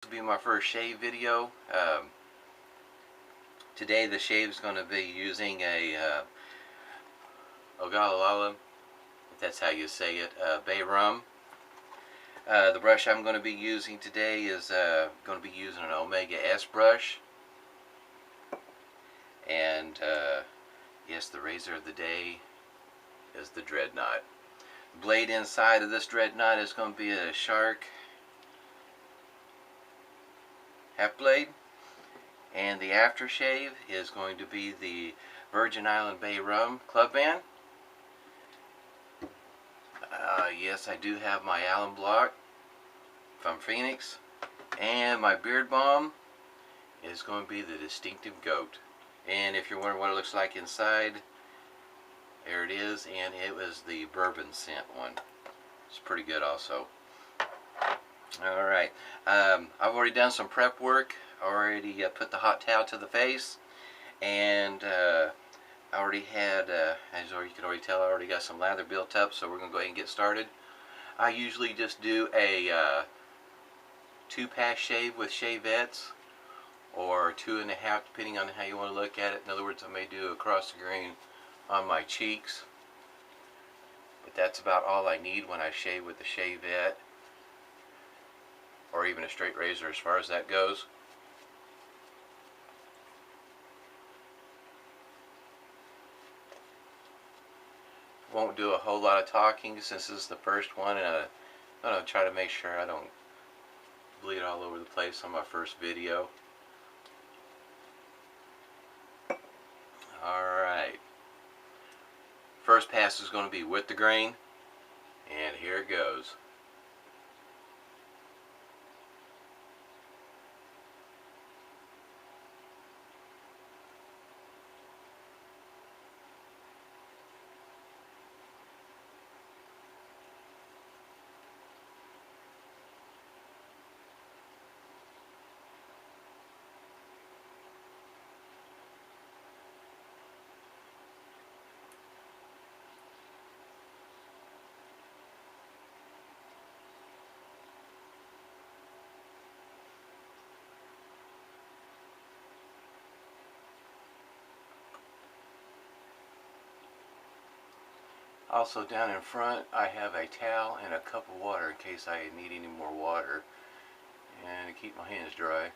This will be my first shave video. Today the shave is going to be using a Ogallala, if that's how you say it, bay rum. The brush I'm going to be using today is going to be using an Omega S brush. And yes, the razor of the day is the Dreadnought. The blade inside of this Dreadnought is going to be a Shark half blade, and the aftershave is going to be the Virgin Island Bay Rum Club Band. Yes, I do have my alum block from Phoenix, and my beard balm is going to be the Distinctive Goat. And if you're wondering what it looks like inside, there it is, and it was the bourbon scent one. It's pretty good also. Alright, I've already done some prep work. Already put the hot towel to the face, and I already had, as you can already tell, I already got some lather built up, so we're going to go ahead and get started. I usually just do a 2-pass shave with shavettes, or 2.5, depending on how you want to look at it. In other words, I may do across the grain on my cheeks, but that's about all I need when I shave with the shavette, or even a straight razor as far as that goes. Won't do a whole lot of talking since this is the first one, and I'm going to try to make sure I don't bleed all over the place on my first video. Alright. First pass is going to be with the grain, and here it goes. Also down in front I have a towel and a cup of water in case I need any more water, and to keep my hands dry.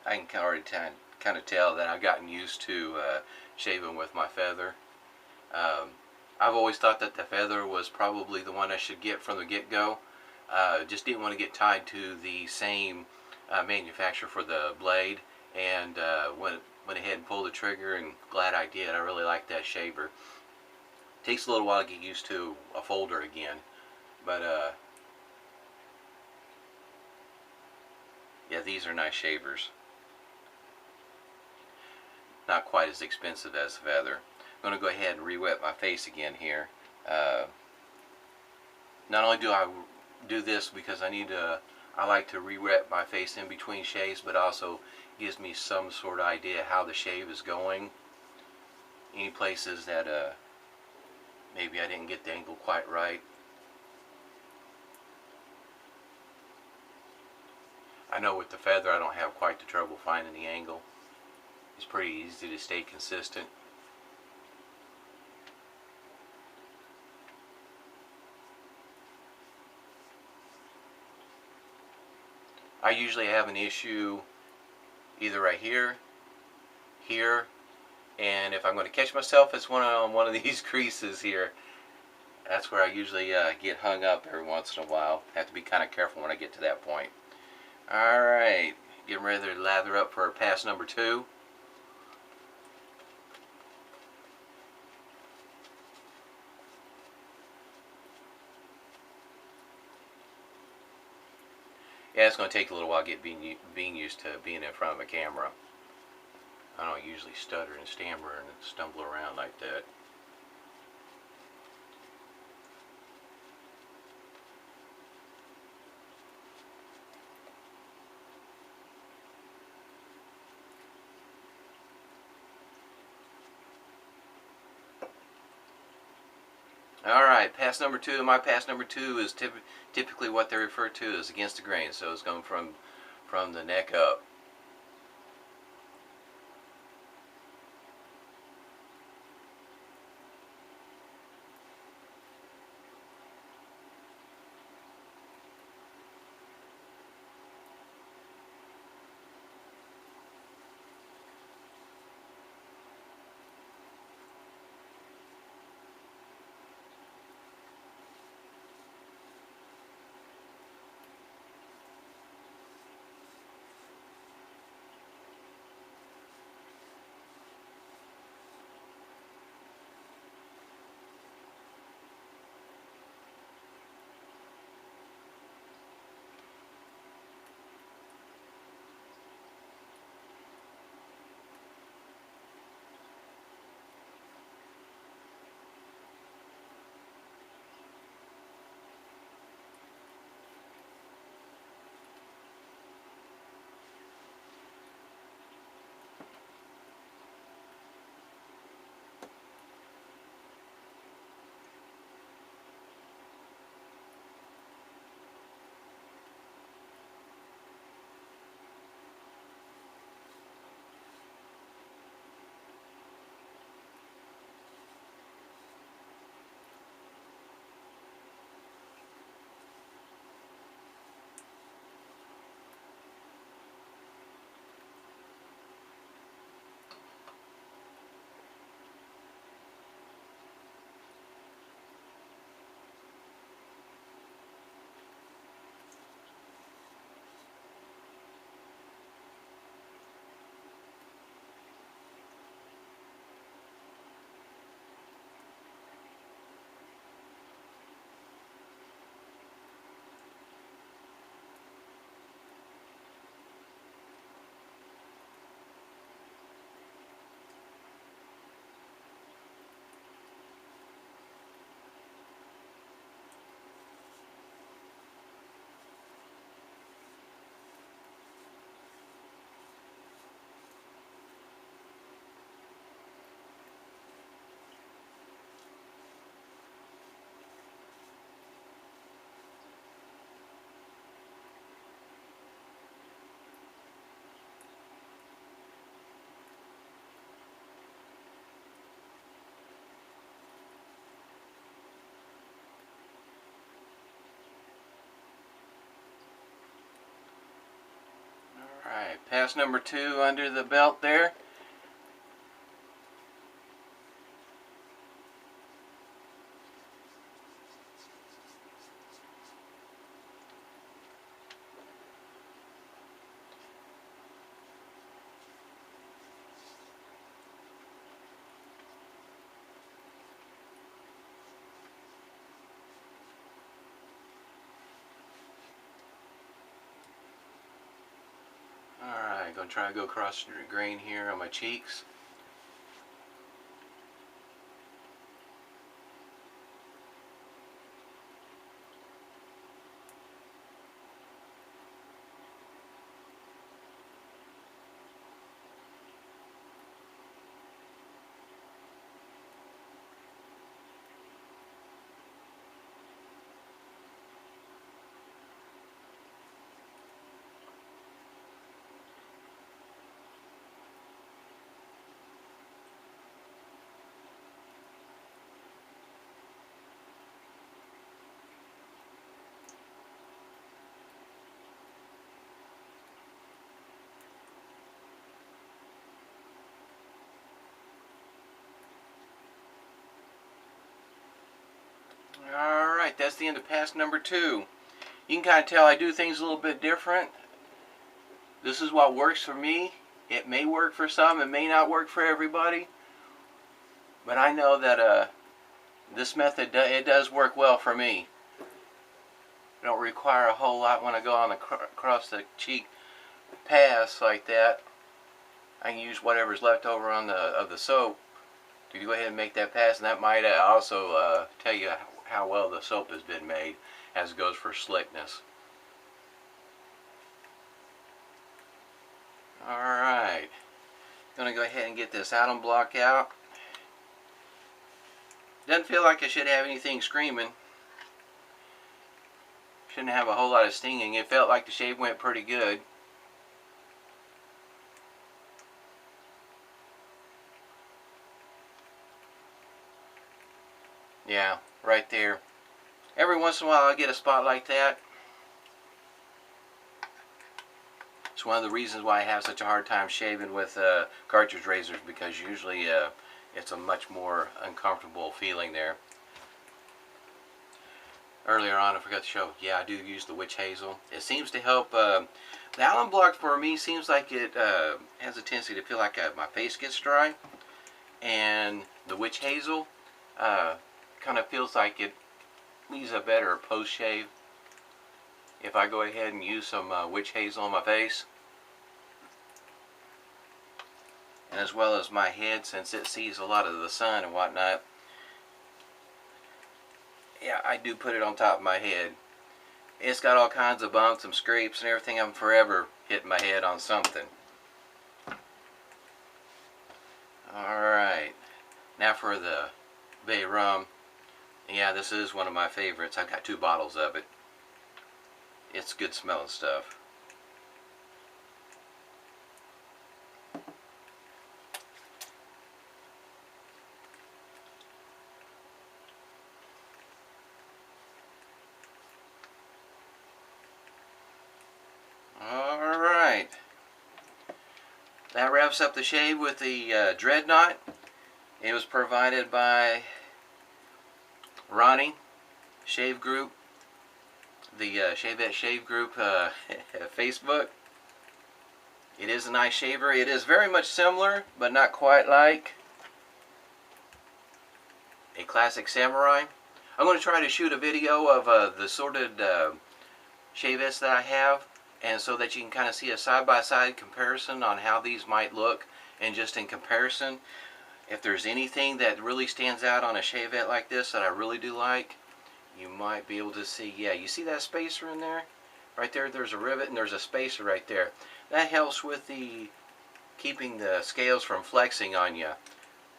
I can already kind of tell that I've gotten used to shaving with my feather. Um, I've always thought that the feather was probably the one I should get from the get-go. Just didn't want to get tied to the same manufacturer for the blade, and went ahead and pulled the trigger, and glad I did. I really like that shaver. Takes a little while to get used to a folder again, but yeah, these are nice shavers. Not quite as expensive as feather. I'm going to go ahead and re-wet my face again here. Not only do I do this because I like to re-wet my face in between shaves, but also gives me some sort of idea how the shave is going. Any places that maybe I didn't get the angle quite right. I know with the feather I don't have quite the trouble finding the angle. It's pretty easy to stay consistent. I usually have an issue either right here, here, and if I'm going to catch myself, it's on one of these creases here. That's where I usually get hung up every once in a while. Have to be kind of careful when I get to that point. Alright, getting ready to lather up for pass number 2. Yeah, it's going to take a little while to get being used to being in front of a camera. I don't usually stutter and stammer and stumble around like that. Alright, pass number 2. My pass number 2 is typically what they refer to as against the grain. So it's going from the neck up. pass number 2 under the belt there. Alright, gonna try to go across the grain here on my cheeks. Alright, that's the end of pass number 2. You can kind of tell I do things a little bit different. This is what works for me. It may work for some, it may not work for everybody. But I know that this method, it does work well for me. I don't require a whole lot when I go on across the cheek pass like that. I can use whatever's left over on the soap to go ahead and make that pass, and that might also tell you how well the soap has been made, as it goes for slickness. Alright, gonna go ahead and get this alum block out. Doesn't feel like I should have anything screaming. Shouldn't have a whole lot of stinging. It felt like the shave went pretty good. Yeah, right there. Every once in a while I get a spot like that. It's one of the reasons why I have such a hard time shaving with cartridge razors, because usually it's a much more uncomfortable feeling there. Earlier on I forgot to show, yeah, I do use the witch hazel. It seems to help. The alum block for me seems like it has a tendency to feel like my face gets dry. And the witch hazel kind of feels like it leaves a better post-shave if I go ahead and use some witch hazel on my face. And as well as my head, since it sees a lot of the sun and whatnot. Yeah, I do put it on top of my head. It's got all kinds of bumps and scrapes and everything. I'm forever hitting my head on something. Alright, now for the bay rum. Yeah, this is one of my favorites. I've got 2 bottles of it. It's good smelling stuff. Alright. That wraps up the shave with the Dreadnought. It was provided by Ronnie Shave Group, the Shavette Shave Group Facebook. It is a nice shaver. It is very much similar, but not quite like a classic samurai. I'm going to try to shoot a video of the sorted shavettes that I have, and so that you can kind of see a side-by-side comparison on how these might look, and just in comparison, if there's anything that really stands out on a shavette like this that I really do like, you might be able to see. Yeah, you see that spacer in there? Right there, there's a rivet and there's a spacer right there. That helps with the keeping the scales from flexing on you.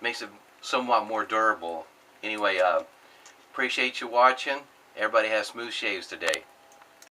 Makes it somewhat more durable. Anyway, appreciate you watching. Everybody has smooth shaves today.